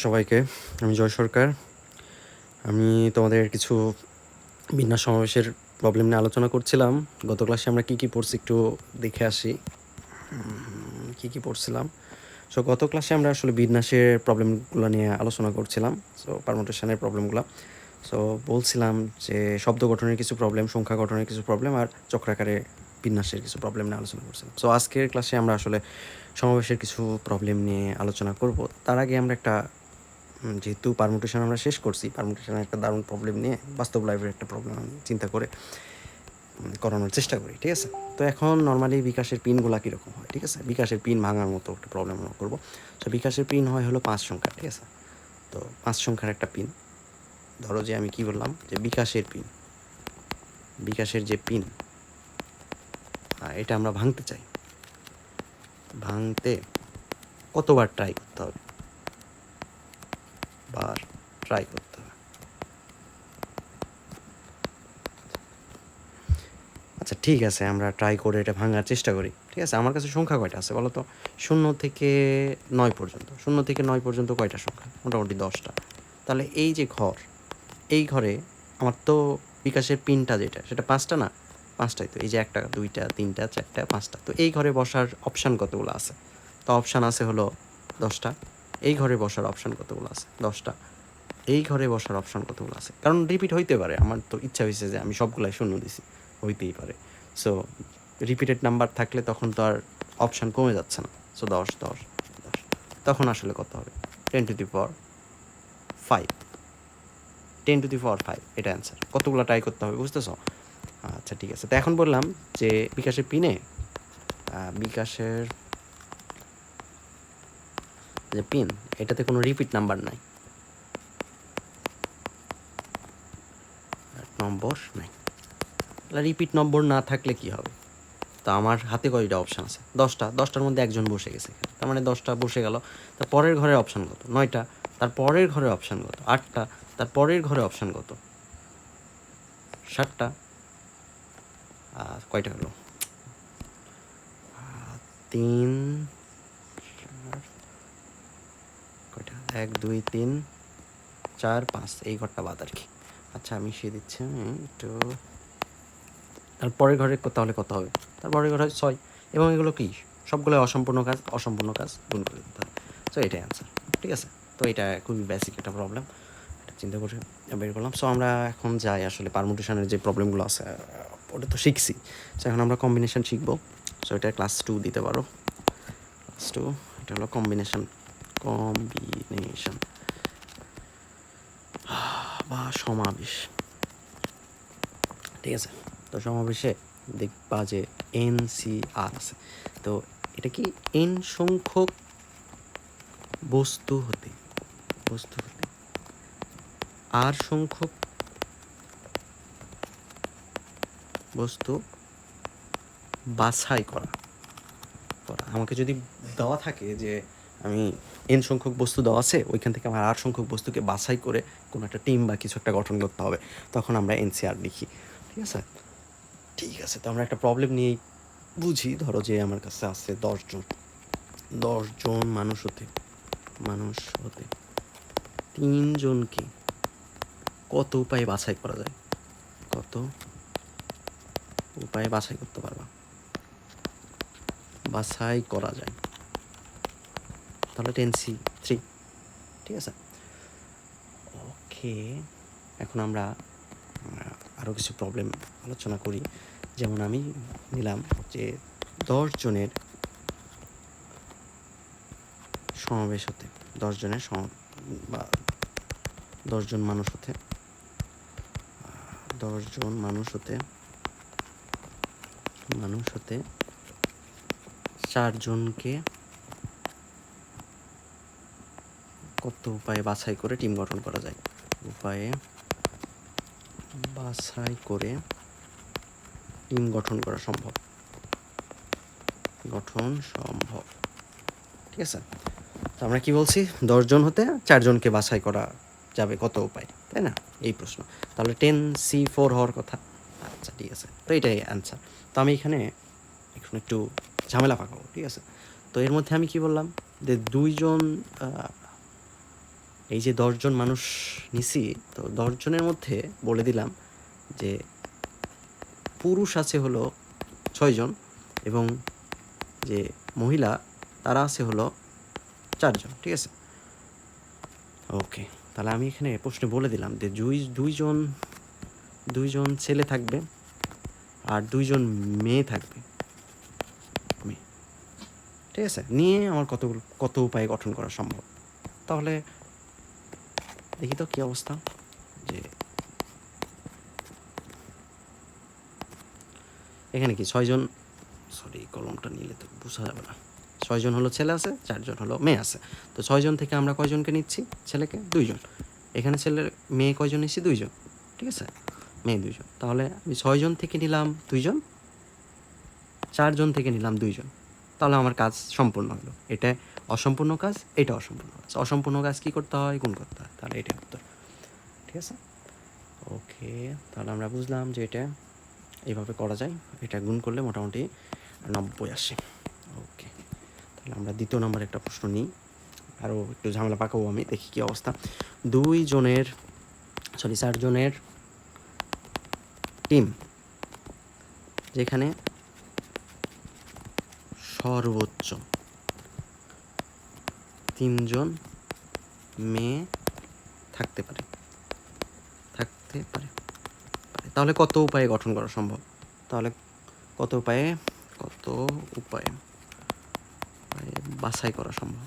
সবাইকে, আমি জয় সরকার। আমি তোমাদের কিছু বিন্যাস সমাবেশের প্রবলেম নিয়ে আলোচনা করছিলাম। গত ক্লাসে আমরা কী পড়ছি একটু দেখে আসি। কী পড়ছিলাম? সো গত ক্লাসে আমরা আসলে বিন্যাসের প্রবলেমগুলো নিয়ে আলোচনা করছিলাম। সো পারমুটেশনের প্রবলেমগুলো। সো বলছিলাম যে শব্দ গঠনের কিছু প্রবলেম, সংখ্যা গঠনের কিছু প্রবলেম আর চক্রাকারে বিন্যাসের কিছু প্রবলেম নিয়ে আলোচনা করছিলাম। সো আজকের ক্লাসে আমরা আসলে সমাবেশের কিছু প্রবলেম নিয়ে আলোচনা করব। তার আগে আমরা একটা যেহেতু পারমুটেশন আমরা শেষ করছি, পারমুটেশনের একটা দারুণ প্রবলেম নিয়ে বাস্তব লাইফের একটা প্রবলেম আমি চিন্তা করে করানোর চেষ্টা করি। ঠিক আছে? তো এখন নর্মালি বিকাশের পিনগুলো কীরকম হয়? ঠিক আছে, বিকাশের পিন ভাঙার মতো একটা প্রবলেম আমরা করবো। তো বিকাশের পিন হয় হলো 5 সংখ্যা। ঠিক আছে, তো 5 সংখ্যার একটা পিন। ধরো যে আমি কি বললাম যে বিকাশের পিন, বিকাশের যে পিন এটা আমরা ভাঙতে চাই। ভাঙতে কতবার ট্রাই করতে হবে? ট্রাই করতে হবে। আচ্ছা ঠিক আছে, আমরা ট্রাই করে এটা ভাঙার চেষ্টা করি। ঠিক আছে, আমার কাছে সংখ্যা কয়টা আছে বলো তো? 0 থেকে 9 পর্যন্ত। 0 থেকে 9 পর্যন্ত কয়টা সংখ্যা? মোটামুটি 10টা। তাহলে এই যে ঘর, এই ঘরে আমার তো বিকাশের পিনটা যেটা, সেটা 5টা না? 5টাই তো। এই যে 1টা, 2টা, 3টা, 4টা, 5টা। তো এই ঘরে বসার অপশান কতগুলো আছে? তো অপশান আছে হলো 10টা। এই ঘরে বসার অপশান কতগুলো আছে? 10টা। এই ঘরে বসার অপশান কতগুলো আছে? কারণ রিপিট হইতে পারে। আমার তো ইচ্ছা হয়েছে যে আমি সবগুলাই 0 দিছি, হইতেই পারে। সো রিপিটেড নাম্বার থাকলে তখন তো আর অপশান কমে যাচ্ছে না। সো 10, 10, 10। তখন আসলে কত হবে? 10 to the power 5। 10 to the পাওয়ার 5 এটা অ্যান্সার। কতগুলো ট্রাই করতে হবে বুঝতেছ? আচ্ছা ঠিক আছে। তো এখন বললাম যে বিকাশের পিনে বিকাশের যে পিন, এটাতে কোনো রিপিট নাম্বার নাই, নম্বর নাই। রিপিট নম্বর না থাকলে কি হবে? তো আমার হাতে কয়টা অপশান আছে? 10টা। 10টার মধ্যে একজন বসে গেছে, তার মানে 10টা বসে গেল। তার পরের ঘরের অপশান কত? 9টা। তার পরের ঘরের অপশান কত? 8টা। তার পরের ঘরে অপশান কত? 7টা। কয়টা হলো? 3, কয়টা? 1, 2, 3, 4, 5। এই ঘরটা বাদ আর কি। আচ্ছা আমি সে দিচ্ছি একটু। তার পরের ঘরে তাহলে কত হবে? তার পরের ঘরে 6। এবং এগুলো কি? সবগুলো অসম্পূর্ণ কাজ। অসম্পূর্ণ কাজ গুণ করে দিতে হবে। সো এটাই অ্যান্সার। ঠিক আছে, তো এটা খুবই বেসিক একটা প্রবলেম, এটা চিন্তা করে বের করলাম। সো আমরা এখন যাই আসলে পারমুটেশনের যে প্রবলেমগুলো আছে ওটা তো শিখছি। সো এখন আমরা কম্বিনেশন শিখবো। সো এটা ক্লাস 2 দিতে পারো। ক্লাস 2 এটা হলো কম্বিনেশন বা সমাবেশ। ঠিক আছে, তো সমাবেশে দেখবা যে NCR আছে। তো এটা কি? N সংখ্যক বস্তু হতে R সংখ্যক বস্তু বাছাই করা। আমাকে যদি দেওয়া থাকে যে আমি N সংখ্যক বস্তু দেওয়া আছে, ওইখান থেকে আমার R সংখ্যক বস্তুকে বাছাই করে কোনো একটা টিম বা কিছু একটা গঠন করতে হবে, তখন আমরা NCR লিখি। ঠিক আছে, ঠিক আছে। তো আমরা একটা প্রবলেম নিয়েই বুঝি। ধরো যে আমার কাছে আছে 10জন মানুষ হতে 3 জনকে কত উপায়ে বাছাই করা যায়? কত উপায়ে বাছাই করতে পারবা? বাছাই করা যায়। তাহলে 10C3। ঠিক আছে, ওকে। এখন আমরা আরও কিছু প্রবলেম আলোচনা করি। যেমন আমি নিলাম যে 10 জনের সমাবেশ হতে, 10 জনের বা 10 জন মানুষ হতে 4 জনকে কত উপায়ে বাছাই করে টিম গঠন করা যায়? উপায়ে বাছাই করে টিম গঠন করা সম্ভব। ঠিক আছে, তো আমরা কি বলছি? 10 জন হতে 4 জনকে বাছাই করা যাবে কত উপায়, তাই না? এই প্রশ্ন। তাহলে 10C4 হওয়ার কথা। আচ্ছা ঠিক আছে, তো এটাই অ্যান্সার। তো আমি এখানে একটু ঝামেলা পাকাবো। ঠিক আছে, তো এর মধ্যে আমি কি বললাম যে 2 জন এই যে 10জন মানুষ নিছি, তো 10জনের মধ্যে বলে দিলাম যে পুরুষ আছে হলো 6জন এবং যে মহিলা তারা আছে হলো 4জন, ঠিক আছে? ওকে, তাহলে আমি এখানে প্রশ্নে বলে দিলাম যে দুইজন ছেলে থাকবে আর 2জন মেয়ে থাকবে, মেয়ে, ঠিক আছে? নিয়ে আমার কত উপায় গঠন করা সম্ভব। তাহলে দেখি তো কী অবস্থা। যে এখানে কি 6জন, সরি কলমটা নিলে তো বোঝা যাবে না। 6জন হলো ছেলে আছে, 4জন হলো মেয়ে আছে। তো 6জন থেকে আমরা কয়জনকে নিচ্ছি? ছেলেকে 2জন। এখানে ছেলের মেয়ে কয়জন নিচ্ছি? 2জন, ঠিক আছে? মেয়ে 2জন। তাহলে আমি 6জন থেকে নিলাম 2জন, 4জন থেকে নিলাম 2জন। তাহলে আমার কাজ সম্পূর্ণ হলো। এটা অসম্পূর্ণ কাজ, এটা অসম্পূর্ণ কাজ। অসম্পূর্ণ কাজ কী করতে হয়? গুণ করতে হয়। তাহলে এটা উত্তর, ঠিক আছে? ওকে, তাহলে আমরা বুঝলাম যে এটা এইভাবে করা যায়। এটা গুণ করলে মোটামুটি 90 আসে। ওকে, তাহলে আমরা দ্বিতীয় নম্বরে একটা প্রশ্ন নিই। আরও একটু ঝামেলা পাকাবো আমি, দেখি কী অবস্থা। 4জনের টিম, যেখানে সর্বোচ্চ 3জন মেয়ে থাকতে পারে, তাহলে কত উপায়ে গঠন করা সম্ভব? তাহলে কত উপায়ে বাছাই করা সম্ভব?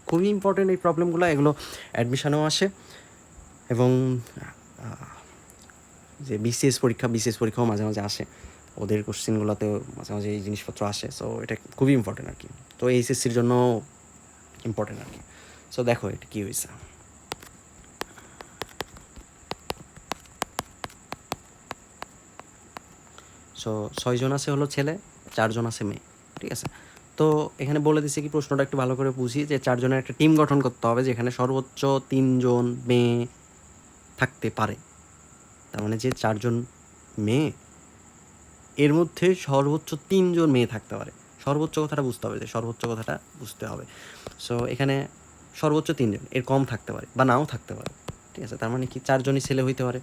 খুবই ইম্পর্টেন্ট এই প্রবলেমগুলো, এগুলো অ্যাডমিশনেও আসে এবং যে বিসিএস পরীক্ষাও মাঝে মাঝে আসে, ওদের কোশ্চেনগুলোতেও মাঝে মাঝে এই জিনিসপত্র আসে। সো এটা খুবই ইম্পর্টেন্ট আর কি। তো এইচএসসির জন্য ইম্পর্টেন্ট আর কি। সো দেখো এটা কী হয়েছে। সো 6জন আছে হলো ছেলে, 4জন আছে মেয়ে, ঠিক আছে? তো এখানে বলে দিচ্ছে কি, প্রশ্নটা একটু ভালো করে বুঝি, যে 4জনের একটা টিম গঠন করতে হবে যেখানে সর্বোচ্চ 3জন মেয়ে থাকতে পারে। তার মানে যে 4জন মেয়ে, এর মধ্যে সর্বোচ্চ 3জন মেয়ে থাকতে পারে। সর্বোচ্চ কথাটা বুঝতে হবে, সো এখানে সর্বোচ্চ 3জন, এর কম থাকতে পারে বা নাও থাকতে পারে, ঠিক আছে? তার মানে কি 4জনই ছেলে হইতে পারে,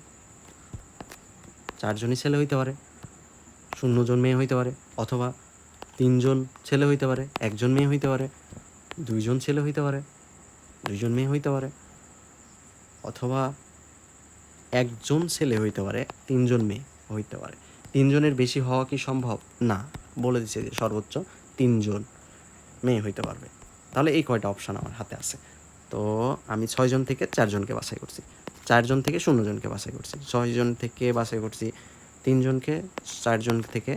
0জন মেয়ে হইতে পারে, অথবা 3জন ছেলে হইতে পারে, 1জন মেয়ে হইতে পারে, 2জন ছেলে হইতে পারে, 2জন মেয়ে হইতে পারে, অথবা 1জন ছেলে হইতে পারে, 3জন মেয়ে হইতে পারে। 3জনের বেশি হওয়া কি সম্ভব? না, বলে দিচ্ছে যে সর্বোচ্চ 3জন মেয়ে হইতে পারবে। তাহলে এই কয়টা অপশান আমার হাতে আছে। তো আমি 6জন থেকে 4জনকে বাছাই করছি, 4জন থেকে 0জনকে বাছাই করছি, 6জন থেকে বাছাই করছি 3জনকে, 4জন থেকে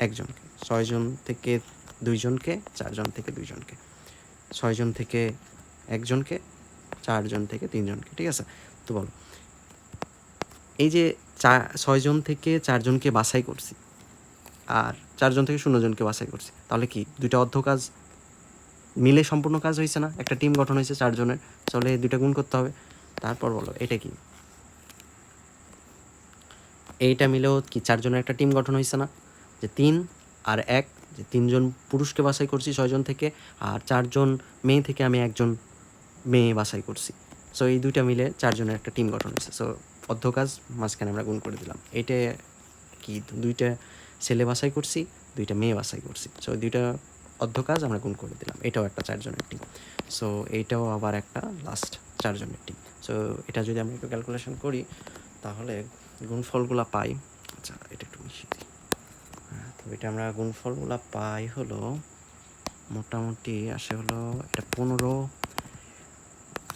1জনকে, 6জন থেকে 2জনকে, 4জন থেকে 2জনকে, 6জন থেকে 1জনকে, 4জন থেকে 3জনকে, ঠিক আছে? তো বলো, এই যে 6জন থেকে 4জনকে বাছাই করছি আর 4জন থেকে 0জনকে বাছাই করছি, তাহলে কি দুইটা অর্ধ কাজ মিলে সম্পূর্ণ কাজ হয়েছে না? একটা টিম গঠন হয়েছে 4জনের, চলে দুইটা গুণ করতে হবে। তারপর বলো এটা কি, এইটা মিলেও কি 4জনের একটা টিম গঠন হয়েছে না? যে 3 আর 1, যে 3জন পুরুষকে বাছাই করছি 6জন থেকে, আর 4জন মেয়ে থেকে আমি 1জন মেয়ে বাছাই করছি। সো এই দুইটা মিলে 4জনের একটা টিম গঠন হয়েছে। সো অর্ধ কাজ মাঝখানে আমরা গুণ করে দিলাম। এইটা কি, দুইটা ছেলে বাছাই করছি, দুইটা মেয়ে বাছাই করছি, সো দুইটা অর্ধ কাজ আমরা গুণ করে দিলাম। এটাও একটা 4জনের টিম। সো এইটাও আবার একটা লাস্ট 4জনের টিম। সো এটা যদি আমরা একটু ক্যালকুলেশন করি তাহলে গুণফলগুলো পাই। আচ্ছা, এটা একটু মিশিয়ে দিই। হ্যাঁ, তো এটা আমরা গুণফলগুলো পাই হলো মোটামুটি আসে হলো এটা 15,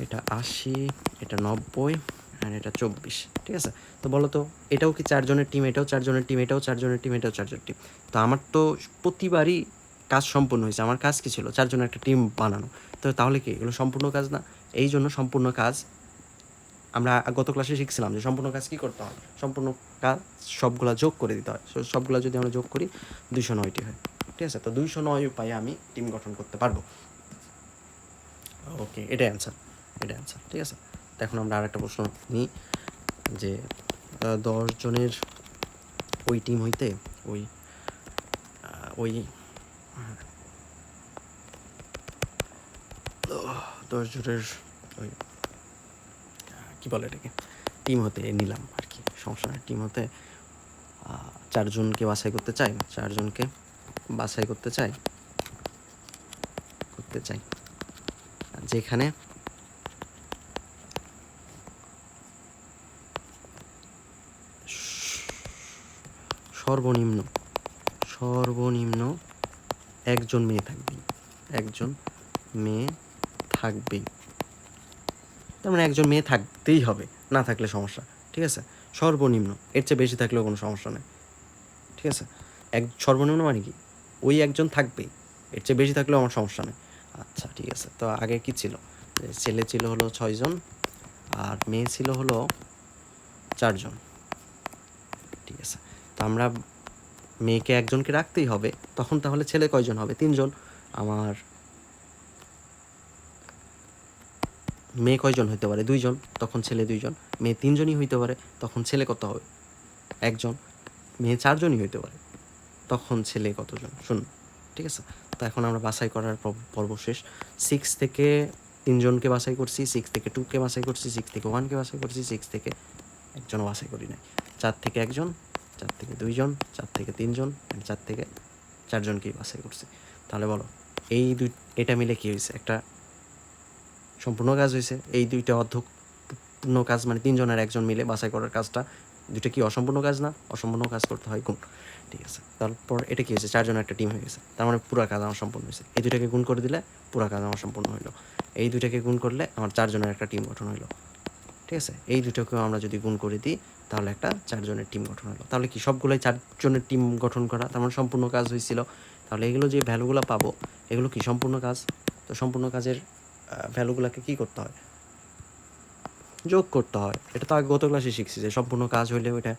এটা 80, এটা 90 আর এটা 24, ঠিক আছে? তো বলো তো, এটাও কি 4জনের টিম, এটাও 4জনের টিম, এটাও 4জনের টিম, এটাও 4জনের টিম। তো আমার তো প্রতিবারই কাজ সম্পূর্ণ হয়েছে। আমার কাজ কী ছিল? 4জনের একটা টিম বানানো। তো তাহলে কি এগুলো সম্পূর্ণ কাজ না? এই জন্য সম্পূর্ণ কাজ আমরা গত ক্লাসে শিখছিলাম যে সম্পূর্ণ কাজ কী করতে হয়। সম্পূর্ণ কাজ সবগুলা যোগ করে দিতে হয়। সবগুলা যদি আমরা যোগ করি 209টি হয়, ঠিক আছে? তো 209 উপায়ে আমি টিম গঠন করতে পারবো। ওকে, এটাই অ্যান্সার, ঠিক আছে? তো এখন আমরা আরেকটা প্রশ্ন নিই, যে 10জনের ওই টিম হইতে ওই 10 জনের ওই কী বলে এটাকে টিম হতে নিলাম আর কি, সমস্যা নয়। টিম হতে 4 জনকে বাছাই করতে চাই, 4 জনকে বাছাই করতে চাই, যেখানে সর্বনিম্ন একজন মেয়ে থাকবেই। তার মানে একজন মেয়ে থাকতেই হবে, না থাকলে সমস্যা, ঠিক আছে। সর্বনিম্ন, এর চেয়ে বেশি থাকলেও কোনো সমস্যা নেই, ঠিক আছে। সর্বনিম্ন মানে কি, ওই একজন থাকবেই, এর চেয়ে বেশি থাকলেও আমার সমস্যা নেই। আচ্ছা ঠিক আছে, তো আগে কি ছিল, ছেলে ছিল হলো 6 জন আর মেয়ে ছিল হলো 4 জন, ঠিক আছে। তো আমরা মেয়েকে একজনকে রাখতেই হবে, তখন তাহলে ছেলে কয়জন হবে, 3 জন। আমার মেয়ে কয়জন হইতে পারে, 2 জন, তখন ছেলে 2 জন। মেয়ে 3 জনই হইতে পারে, তখন ছেলে কত হবে, 1 জন। মেয়ে 4 জনই হইতে পারে, তখন ছেলে কতজন, শূন্য, ঠিক আছে। তো এখন আমরা বাছাই করার পর্ব শেষ। 6 থেকে 3 জনকে বাছাই করছি, 6 থেকে 2কে বাছাই করছি, 6 থেকে 1কে বাছাই করছি, 6 থেকে একজনও বাছাই করি নাই, 4 থেকে 1 জন, 4 থেকে 2 জন, 4 থেকে 3 জন, 4 থেকে 4 জনকেই বাছাই করছি। তাহলে বলো এটা মিলে কি হয়েছে, একটা সম্পূর্ণ কাজ হয়েছে। এই দুইটা অর্ধপূর্ণ কাজ মানে 3 জনের 1 জন মিলে বাছাই করার কাজটা, দুইটা কি অসম্পূর্ণ কাজ না, অসম্পূর্ণ কাজ করতে হয় গুণ, ঠিক আছে। তারপর এটা কি হয়েছে, 4 জনের একটা টিম হয়ে গেছে, তার মানে পুরো কাজ আমার সম্পূর্ণ হয়েছে। এই দুইটাকে গুণ করে দিলে পুরো কাজ আমার সম্পূর্ণ হইলো, এই দুইটাকে গুণ করলে আমার 4 জনের একটা টিম গঠন হইলো, ঠিক আছে। এই দুটোকেও আমরা যদি গুণ করে দিই তাহলে একটা 4 জনের টিম গঠন হলো। তাহলে কি সবগুলোই 4 জনের টিম গঠন করা, তার মানে সম্পূর্ণ কাজ হয়েছিল। তাহলে এগুলো যে ভ্যালুগুলো পাবো এগুলো কি সম্পূর্ণ কাজ। তো সম্পূর্ণ কাজের ভ্যালুগুলোকে কী করতে হয়, যোগ করতে হয়। এটা তো আগে গত ক্লাসে শিখছি যে সম্পূর্ণ কাজ হইলে ওইটা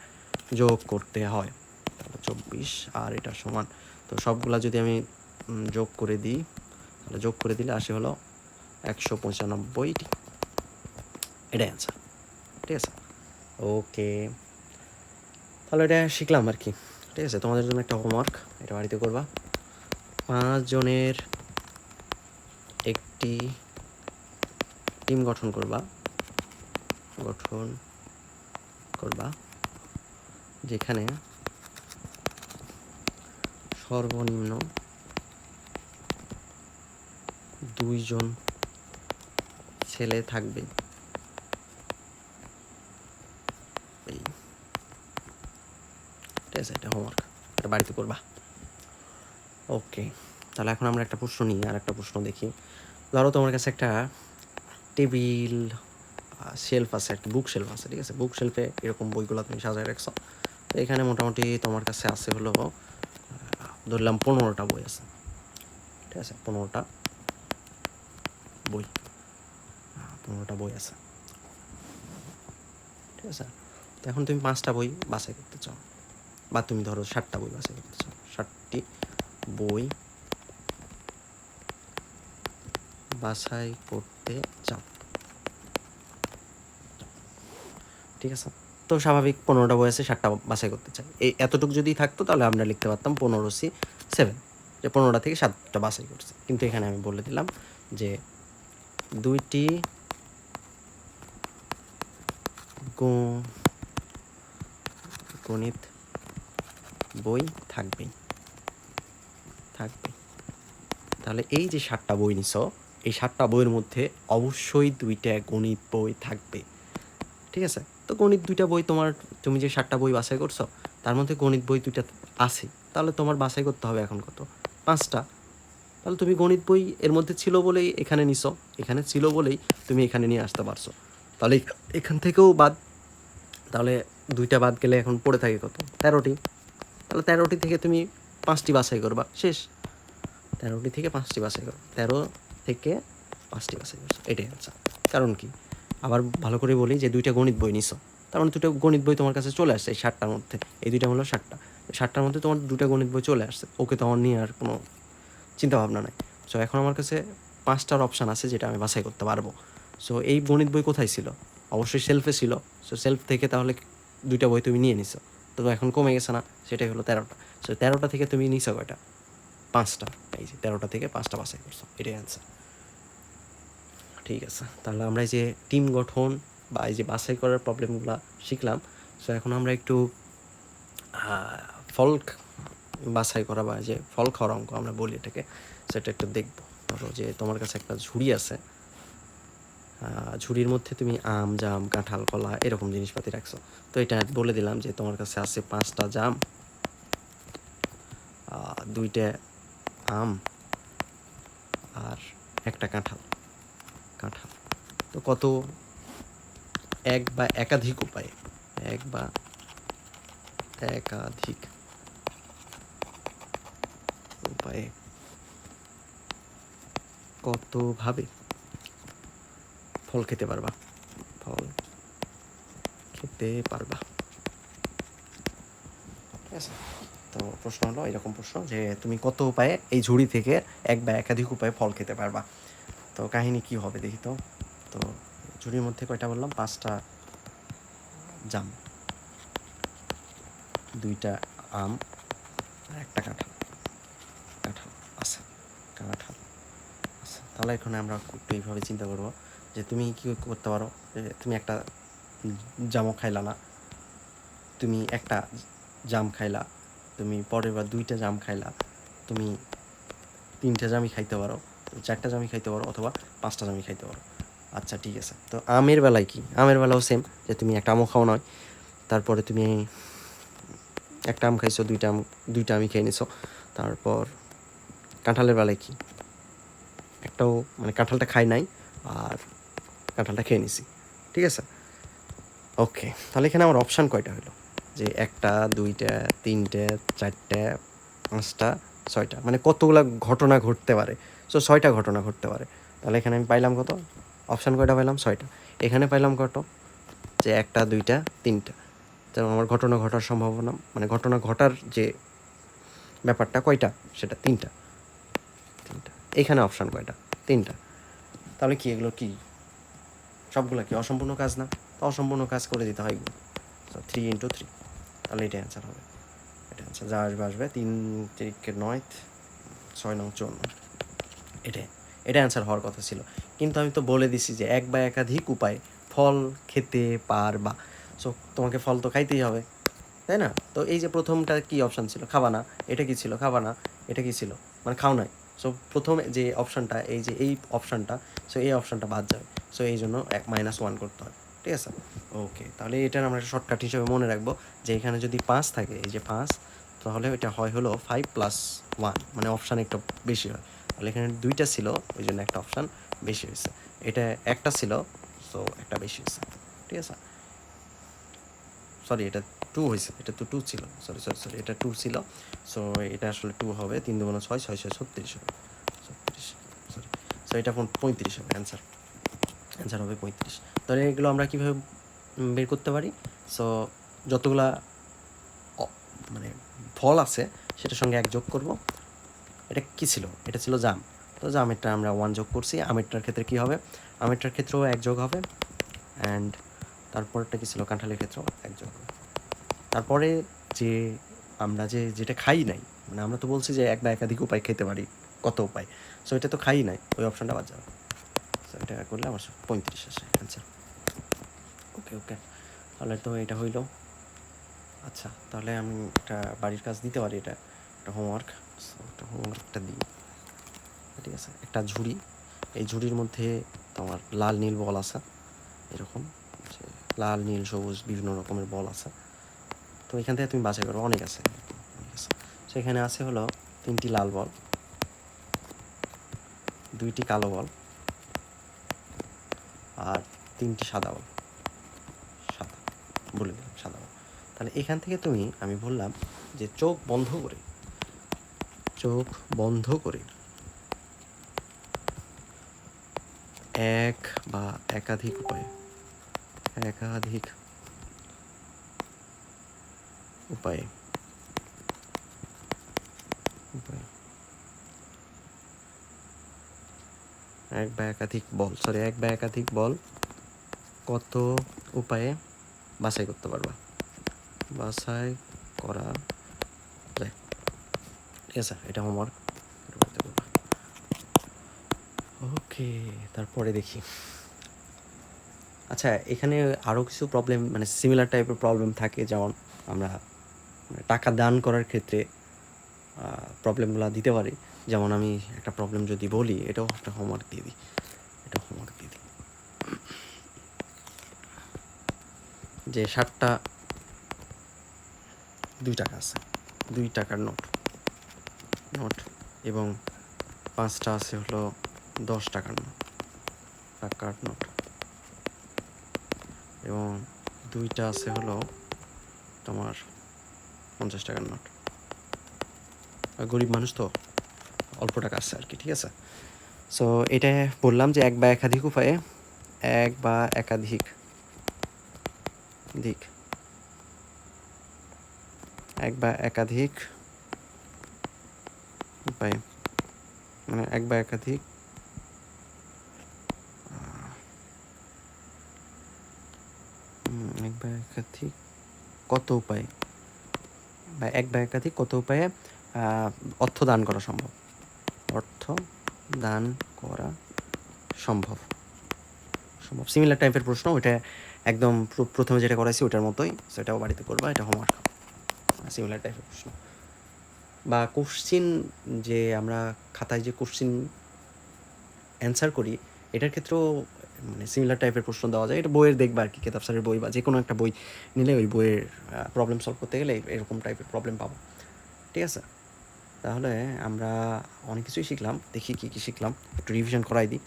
যোগ করতে হয়। তাহলে 24 আর এটা সমান, তো সবগুলা যদি আমি যোগ করে দিই তাহলে যোগ করে দিলে আসে হলো 195টি, এটাই অ্যান্সার, ঠিক আছে। ওকে, তাহলে এটা শিখলাম আর কি, ঠিক আছে। তোমাদের জন্য একটা হোমওয়ার্ক, এটা বাড়িতে করবা। 5 জনের একটি টিম গঠন করবা যেখানে সর্বনিম্ন 2 জন ছেলে থাকবে, এই ঠিক আছে, এটা হোমওয়ার্ক, এটা বাড়িতে করবা। ওকে, তাহলে এখন আমরা একটা প্রশ্ন নিই, আর একটা প্রশ্ন দেখি। ধরো তোমার কাছে একটা টেবিল শেলফ আছে, একটা বুক শেলফ আছে, ঠিক আছে। বুক শেলফে এরকম বইগুলো তুমি সাজায় রাখছো। তো এখানে মোটামুটি তোমার কাছে আছে হলো ধরলাম 15টা বই আছে, ঠিক আছে। 15টা বই আছে, ঠিক আছে। তো এখন তুমি 5টা বই বাছাই করতে চাও, বা তুমি ধরো 7টা বই বাছাই করতে চাও, 7টি বই বাছাই করতে চাও, ঠিক আছে। তো স্বাভাবিক 15টা বই আছে, 7টা বাছাই করতে চাই। এই এতটুকু যদি থাকতো তাহলে আমরা লিখতে পারতাম 15C7, যে 15টা থেকে 7টা বাছাই করছে। কিন্তু এখানে আমি বলে দিলাম যে 2টি গণিত বই থাকবে। তাহলে এই যে 7টা বই নিছো, এই 7টা বইয়ের মধ্যে অবশ্যই 2টা গণিত বই থাকবে, ঠিক আছে। তো গণিত 2টা বই তুমি যে 7টা বই বাছাই করছো তার মধ্যে গণিত বই 2টা আছে, তাহলে তোমার বাছাই করতে হবে এখন কত, 5টা। তাহলে তুমি গণিত বই এর মধ্যে ছিল বলেই এখানে নিছো, এখানে ছিল বলেই তুমি এখানে নিয়ে আসতে পারছো। তাহলে এখান থেকেও বাদ, তাহলে 2টা বাদ গেলে এখন পড়ে থাকে কত, 13টি। তাহলে 13টি থেকে তুমি 5টি বাছাই করবা, শেষ। 13টি থেকে 5টি বাছাই করো, 13 থেকে 5টি বাছাই করছো, এটাই আনসার। কারণ কি, আবার ভালো করে বলি যে 2টা গণিত বই নিছো, তার মানে 2টা গণিত বই তোমার কাছে চলে আসছে এই 7টার মধ্যে। এই 2টা হলো 7টার মধ্যে তোমার 2টা গণিত বই চলে আসছে, ওকে তোমার নিয়ে আর কোনো চিন্তাভাবনা নাই। সো এখন আমার কাছে 5টার অপশান আছে যেটা আমি বাছাই করতে পারবো। সো এই গণিত বই কোথায় ছিল, অবশ্যই শেলফে ছিল। সো শেলফ থেকে তাহলে 2টা বই তুমি নিয়ে নিছো, তো এখন কমে গেছে না, সেটাই হলো 13টা। সো 13টা থেকে তুমি নিছো কয়টা, 5টা। এই যে 13টা থেকে 5টা বাছাই করছো, এটাই অ্যান্সার। ঠিক আছে, তাহলে আমরা এই যে টিম গঠন বা এই যে বাছাই করার প্রবলেমগুলো শিখলাম। সো এখন আমরা একটু ফল বাছাই করা বা যে ফল খাওয়ার অঙ্ক আমরা বলি এটাকে, সেটা একটু দেখবো। ধরো যে তোমার কাছে একটা ঝুড়ি আছে, ঝুড়ির মধ্যে তুমি আম, জাম, কাঁঠাল, কলা এরকম জিনিসপাতি রাখছো। তো এটা বলে দিলাম যে তোমার কাছে আছে 5টা জাম, 2টা আম আর একটা কাঁঠাল। তো কত এক বা একাধিক উপায়ে কতভাবে ফল খেতে পারবা। ঠিক আছে, তো প্রশ্ন হলো এরকম প্রশ্ন যে তুমি কত উপায়ে এই ঝুড়ি থেকে এক বা একাধিক উপায়ে ফল খেতে পারবা। তো কাহিনী কি হবে দেখি তো। তো ঝুড়ির মধ্যে কয়টা বললাম? 5টা জাম, 2টা আম আর একটা কাঁঠাল আছে। তাহলে এখানে আমরা একটু এইভাবে চিন্তা করবো যে তুমি কি করতে পারো, যে তুমি একটা জামও খাইলা না, তুমি একটা জাম খাইলা, তুমি পরের বার 2টা জাম খাইলা, তুমি 3টা জামই খাইতে পারো, 4টা জামই খাইতে পারো, অথবা 5টা জামই খাইতে পারো। আচ্ছা ঠিক আছে, তো আমের বেলায় কি? আমের বেলাও সেম, যে তুমি একটা আমও খাও নয়, তারপরে তুমি একটা আম খাইছো, 2টা আমি খেয়ে নিছো। তারপর কাঁঠালের বেলায় কি? একটাও মানে কাঁঠালটা খাই নাই আর কাঁঠালটা খেয়ে নিছি। ঠিক আছে, ওকে। তাহলে এখানে আমার অপশান কয়টা হলো? যে 1টা, 2টা, 3টে, 4টে, 5টা, 6টা, মানে কতগুলো ঘটনা ঘটতে পারে। সো 6টা ঘটনা ঘটতে পারে। তাহলে এখানে আমি পাইলাম কত? অপশান কয়টা পাইলাম? 6টা। এখানে পাইলাম কত? যে 1টা, 2টা, 3টা। তো আমার ঘটনা ঘটার সম্ভাবনা, মানে ঘটনা ঘটার যে ব্যাপারটা কয়টা, সেটা 3টা। এখানে অপশান কয়টা? 3টা। তাহলে কি এগুলো কি সবগুলো কি অসম্পূর্ণ কাজ না? তো অসম্পূর্ণ কাজ করে দিতে হয়। তো 3 × 3, তাহলে এটা অ্যান্সার হবে। এটা অ্যান্সার যা আসবে 3 × 9, 6 × 54। এটা অ্যান্সার হওয়ার কথা ছিল। কিন্তু আমি তো বলে দিছি যে এক বা একাধিক উপায়ে ফল খেতে পারবা। সো তোমাকে ফল তো খাইতেই হবে, তাই না? তো এই যে প্রথমটা কি অপশান ছিল? খাবা না। এটা কি ছিল? খাবা না। এটা কি ছিল? মানে খাও নাই। সো প্রথম যে অপশানটা, এই যে এই অপশানটা, সো এই অপশানটা বাদ যাবে। সো এই জন্য -1 করতে হয়। ঠিক আছে, ওকে। তাহলে এটার আমরা শর্টকাট হিসেবে মনে রাখবো যে এখানে যদি 5 থাকে, এই যে 5, তাহলে এটা হয় হলো 5 + 1, মানে অপশান একটু বেশি হয়। তাহলে এখানে 2টা ছিল, ওই জন্য একটা অপশান বেশি হয়েছে। এটা একটা ছিল, সো একটা বেশি হয়েছে। ঠিক আছে, সরি এটা 2 হয়েছে, এটা তো 2 ছিল, সরি এটা 2 ছিল। সো এটা আসলে 2 হবে, 3 × 2 = 6, 6 × 6 = 36 হবে, 36, সরি। সো এটা 35 হবে অ্যান্সার হবে 35। তাহলে এগুলো আমরা কীভাবে বের করতে পারি? সো যতগুলা মানে ফল আছে সেটার সঙ্গে 1 যোগ করব। এটা কি ছিল? এটা ছিল জাম। তো জামেরটা আমরা 1 যোগ করছি। আমেরটার ক্ষেত্রে কী হবে? আমেরটার ক্ষেত্রেও 1 যোগ হবে, অ্যান্ড তারপরটা কী ছিল? কাঁঠালের ক্ষেত্রেও 1 যোগ হবে। তারপরে যে আমরা যেটা খাই নাই, মানে আমরা তো বলছি যে এক বা একাধিক উপায় খেতে পারি, কত উপায়। সো এটা তো খাই নাই, ওই অপশানটা বাদ যাবে। সো এটা করলে আমার 35 আসে অ্যান্সার। ওকে, তাহলে তো এটা হইল। আচ্ছা, তাহলে আমি একটা বাড়ির কাজ দিতে পারি, এটা একটা হোমওয়ার্ক। সো একটা হোমওয়ার্কটা দিই। ঠিক আছে, একটা ঝুড়ি, এই ঝুড়ির মধ্যে তোমার লাল নীল বল আছে, এরকম লাল নীল সবুজ বিভিন্ন রকমের বল আছে। তো এখান থেকে তুমি বাছাই করো, অনেক আছে। সো এখানে আছে হলো 3টি লাল বল, 2টি কালো বল আর 3টি সাদা বল। বলে দিলাম সাদা বল। তাহলে এখান থেকে তুমি, আমি বললাম যে চোখ বন্ধ করে এক বা একাধিক উপায়ে এক বা একাধিক বল কত উপায়ে বাছাই করতে পারবা, বাছাই করা যায়। ঠিক আছে, এটা হোমওয়ার্ক করতে পারবা। ওকে, তারপরে দেখি। আচ্ছা, এখানে আরও কিছু প্রবলেম মানে সিমিলার টাইপের প্রবলেম থাকে, যেমন আমরা টাকা দান করার ক্ষেত্রে প্রবলেমগুলো দিতে পারি। যেমন আমি একটা প্রবলেম যদি বলি, এটাও একটা হোমওয়ার্ক দিয়ে দিই, যে 7টা 2 টাকা আছে, 2 টাকার নোট এবং 5টা আছে হলো 10 টাকার নোট এবং 2টা আছে হলো তোমার 50 টাকার নোট। গরিব মানুষ তো, অল্প টাকা আছে আর কি, ঠিক আছে। সো এটা বললাম যে এক বা একাধিক উপায়ে মানে এক বা একাধিক কত উপায়ে বা এক বা একাধিক কত উপায়ে অর্থ দান করা সম্ভব। সিমিলার টাইপের প্রশ্ন, ওইটা একদম প্রথমে যেটা করাইছি ওটার মতোই, সেটাও বাড়িতে করবা, এটা হোমওয়ার্ক। সিমিলার টাইপের প্রশ্ন বা কোশ্চিন, যে আমরা খাতায় যে কোশ্চিন অ্যান্সার করি, এটার ক্ষেত্রেও মানে সিমিলার টাইপের প্রশ্ন দেওয়া যায়। এটা বইয়ের দেখবা আর কি, কেতাব স্যারের বই বা যে কোনো একটা বই নিলে ওই বইয়ের প্রবলেম সলভ করতে গেলে এরকম টাইপের প্রবলেম পাবো, ঠিক আছে। তাহলে আমরা অনেক কিছুই শিখলাম, দেখি কী কী শিখলাম, একটু রিভিশন করাই দিই।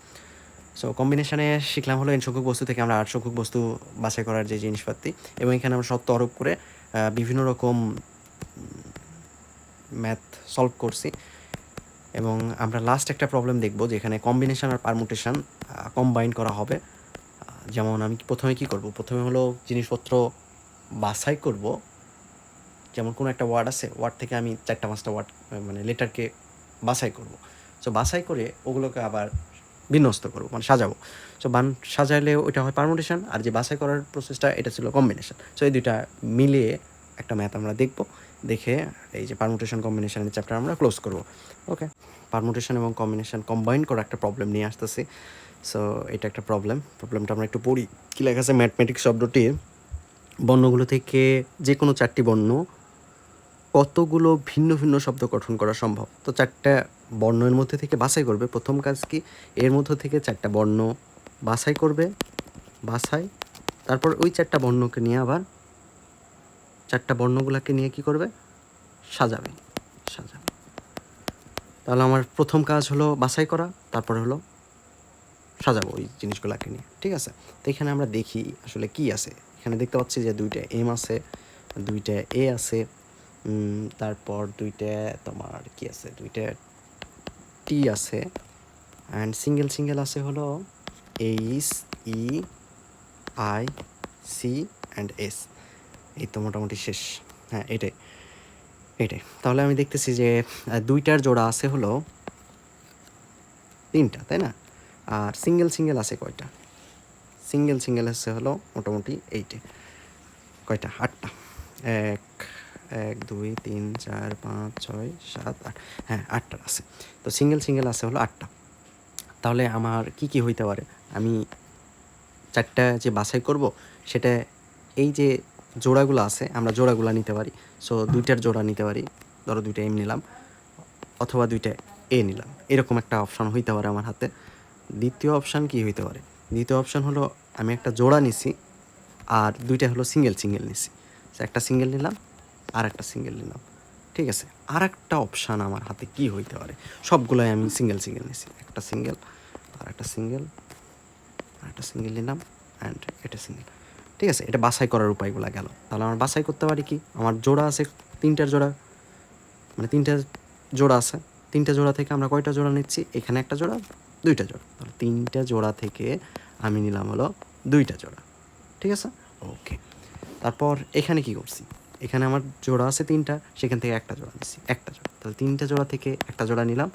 সো কম্বিনেশনে শিখলাম হলো n সংখ্যক বস্তু থেকে আমরা 8 সংখ্যক বস্তু বাছাই করার যে জিনিসপাতি, এবং এখানে আমরা সত্য আরোপ করে বিভিন্ন রকম ম্যাথ সলভ করছি। এবং আমরা লাস্ট একটা প্রবলেম দেখব যেখানে কম্বিনেশন আর পারমুটেশন কম্বাইন করা হবে। যেমন আমি প্রথমে কী করব, প্রথমে হলো জিনিসপত্র বাছাই করব। যেমন কোনো একটা ওয়ার্ড আছে, ওয়ার্ড থেকে আমি 4-5টা ওয়ার্ড মানে লেটারকে বাছাই করব। সো বাছাই করে ওগুলোকে আবার বিন্যস্ত করবো, মানে সাজাবো। সো সাজাইলে ওইটা হয় পারমুটেশন, আর যে বাছাই করার প্রসেসটা এটা ছিল কম্বিনেশন। সো এই দুইটা মিলিয়ে একটা ম্যাথ আমরা দেখে এই যে পারমুটেশন কম্বিনেশনের চ্যাপ্টার আমরা ক্লোজ করব। ওকে, পারমুটেশন এবং কম্বিনেশন কম্বাইন করা একটা প্রবলেম নিয়ে আসতেছি। সো এটা একটা প্রবলেমটা আমরা একটু পড়ি। কী লেখা আছে, ম্যাথমেটিক্স শব্দটি বর্ণগুলো থেকে যে কোনো 4টি বর্ণ কতগুলো ভিন্ন ভিন্ন শব্দ গঠন করা সম্ভব। তো 4টা বর্ণের মধ্যে থেকে বাছাই করবে। প্রথম কাজ কি, এর মধ্যে থেকে 4টা বর্ণ বাছাই করবে, তারপর ওই 4টা বর্ণকে নিয়ে আবার 4টা বর্ণগুলোকে নিয়ে কী করবে, সাজাবে। তাহলে আমার প্রথম কাজ হলো বাছাই করা, তারপরে হলো সাজাবো ওই জিনিসগুলোকে নিয়ে, ঠিক আছে। তো এখানে আমরা দেখি আসলে কি আছে। এখানে দেখতে পাচ্ছি যে 2টা এম আছে, 2টা এ আছে, তারপর 2টা তোমার কি আছে, 2টা টি আছে, অ্যান্ড সিঙ্গেল আছে হলো H, E, I, C and S. এই তো মোটামুটি শেষ। হ্যাঁ, এটাই। তাহলে আমি দেখতেছি যে 2টার জোড়া আছে হলো 3টা, তাই না? আর সিঙ্গেল আছে কয়টা? সিঙ্গেল আছে হলো মোটামুটি কয়টা, 8টা। 1, 2, 3, 4, 5, 6, 7, 8। হ্যাঁ, 8টা আছে। তো সিঙ্গেল আছে হলো 8টা। তাহলে আমার কি হইতে পারে, আমি 4টা যে বাছাই করব সেটা এই যে জোড়াগুলো আছে, আমরা জোড়াগুলো নিতে পারি। সো 2টার জোড়া নিতে পারি, ধরো 2টা এম নিলাম অথবা 2টা এ নিলাম, এরকম একটা অপশান হইতে পারে আমার হাতে। দ্বিতীয় অপশান কি হইতে পারে, দ্বিতীয় অপশান হলো আমি একটা জোড়া নিছি আর 2টা হলো সিঙ্গেল নিছি। একটা সিঙ্গেল নিলাম আর একটা সিঙ্গেল নিলাম, ঠিক আছে। আর একটা অপশান আমার হাতে কি হইতে পারে, সবগুলোই আমি সিঙ্গেল নিছি, একটা সিঙ্গেল আর একটা সিঙ্গেল নিলাম অ্যান্ড এটা সিঙ্গেল, ঠিক আছে। এটা বাছাই করার উপায়গুলো গেল। তাহলে আমার বাছাই করতে পারি কি, আমার জোড়া আছে 3টার জোড়া, মানে 3টা জোড়া আছে, 3টা জোড়া থেকে আমরা কয়টা জোড়া নিচ্ছি, এখানে একটা জোড়া, 2টা জোড়া, তাহলে 3টা জোড়া থেকে আমি নিলাম হলো 2টা জোড়া, ঠিক আছে। ওকে, তারপর এখানে কি করছি, এখানে আমার জোড়া আছে 3টা, সেখান থেকে একটা জোড়া নিচ্ছি, একটা জোড়া, তাহলে 3টা জোড়া থেকে একটা জোড়া নিলাম।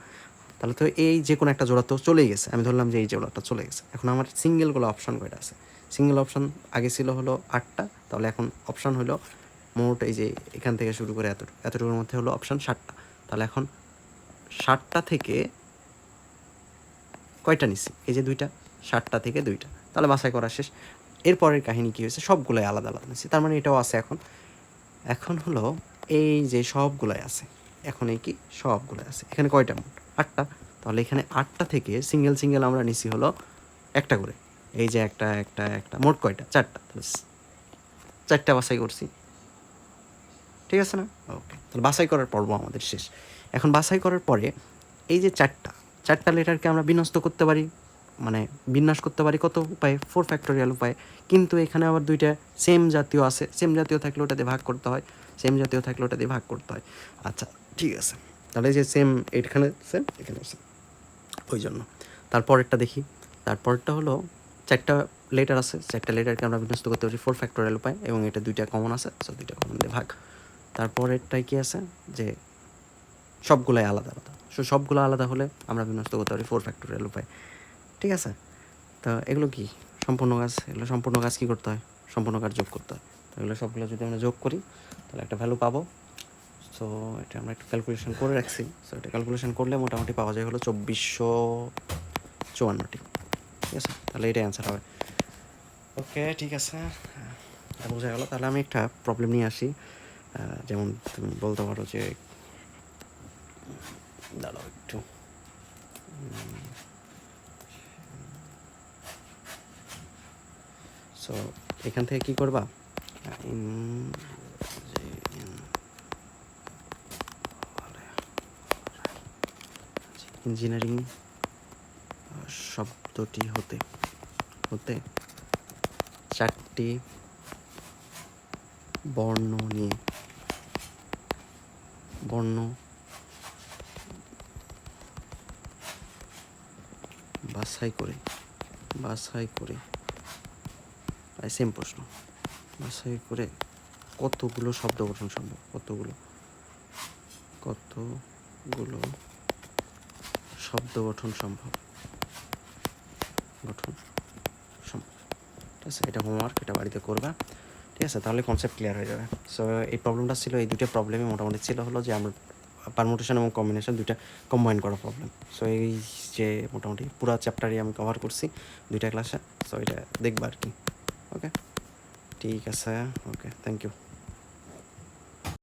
তাহলে তো এই যে কোনো একটা জোড়া তো চলেই গেছে, আমি ধরলাম যে এই জোড়াটা চলে গেছে। এখন আমার সিঙ্গেলগুলো অপশান কয়টা আছে, সিঙ্গেল অপশান আগে ছিল হলো 8টা, তাহলে এখন অপশান হলো মোট এই যে এখান থেকে শুরু করে এতটুকুর মধ্যে হলো অপশান 7টা। তাহলে এখন 7টা থেকে কয়টা নিছি? এই যে 2টা, 7টা থেকে 2টা। তাহলে বাছাই করা শেষ। এরপরের কাহিনী কী হয়েছে? সবগুলোই আলাদা আলাদা নিছি। তার মানে এটাও আছে এখন। এখন হলো এই যে সবগুলাই আছে। এখন এই কি? সবগুলাই আছে। এখানে কয়টা মোট? 8টা। তাহলে এখানে 8টা থেকে সিঙ্গেল আমরা নিছি হলো একটা করে। এই যে একটা, মোট কয়টা? 4টা। তাহলে 4টা বাছাই করছি। ঠিক আছে না? ওকে। তাহলে বাছাই করার পর্ব আমাদের শেষ। এখন বাছাই করার পরে এই যে 4টা লেটারকে আমরা বিন্যস্ত করতে পারি, মানে বিন্যাস করতে পারি কত উপায়ে? 4 ফ্যাক্টোরিয়াল উপায়ে। কিন্তু এখানে আবার 2টা সেম জাতীয় আছে। সেম জাতীয় থাকলে ওটা দিয়ে ভাগ করতে হয়, সেম জাতীয় থাকলে ওটা দিয়ে ভাগ করতে হয়। আচ্ছা, ঠিক আছে। তাহলে এই যে সেম, এখানে সেম, এখানেও সেম, ওই জন্য। তারপরেরটা দেখি। তারপরেরটা হলো 4টা লেটার আছে। 4টা লেটারকে আমরা বিন্যস্ত করতে পারি 4 ফ্যাক্টোরিয়াল উপায়, এবং এটা 2টা কমন আছে, সো 2টা কমন দিয়ে ভাগ। তারপরেরটাই কি আছে? যে সবগুলাই আলাদা আলাদা। সো সবগুলো আলাদা হলে আমরা বিন্যস্ত করতে পারি 4 ফ্যাক্টোরিয়াল উপায়। ঠিক আছে? তো এগুলো কি? সম্পূর্ণ কাজ। এগুলো সম্পূর্ণ কাজ কী করতে হয়? সম্পূর্ণ কাজ যোগ করতে হয়। তো এগুলো সবগুলো যদি আমরা যোগ করি তাহলে একটা ভ্যালু পাবো। সো এটা আমরা একটু ক্যালকুলেশন করে রাখছি। সো এটা ক্যালকুলেশন করলে মোটামুটি পাওয়া যায় হলো 2454টি। ঠিক আছে? তাহলে এটাই অ্যান্সার হবে। ওকে, ঠিক আছে, এটা বোঝা গেল। তাহলে আমি একটা প্রবলেম নিয়ে আসি। যেমন তুমি বলতে পারো যে, দাঁড়াও একটু, সো এখান থেকে কী করবা? ইঞ্জিনিয়ারিং শব্দটি হতে 4টি বর্ণ নিয়ে বর্ণ বাছাই করে সেম প্রশ্ন, বাছাই করে কতগুলো শব্দ গঠন সম্ভব? কতগুলো শব্দ গঠন সম্ভব? ঠিক আছে, এটা হোমওয়ার্ক, এটা বাড়িতে করবা। ঠিক আছে, তাহলে কনসেপ্ট ক্লিয়ার হয়ে যাবে। সো এই প্রবলেমটা ছিল, এই 2টা প্রবলেমই মোটামুটি ছিল হলো যে আমরা পারমুটেশন এবং কম্বিনেশন 2টা কম্বাইন করা প্রবলেম। সো এই যে মোটামুটি পুরো চ্যাপ্টারই আমি কভার করছি 2টা ক্লাসে। সো এটা দেখবা আর কি। ওকে, ঠিক আছে, ওকে, থ্যাংক ইউ।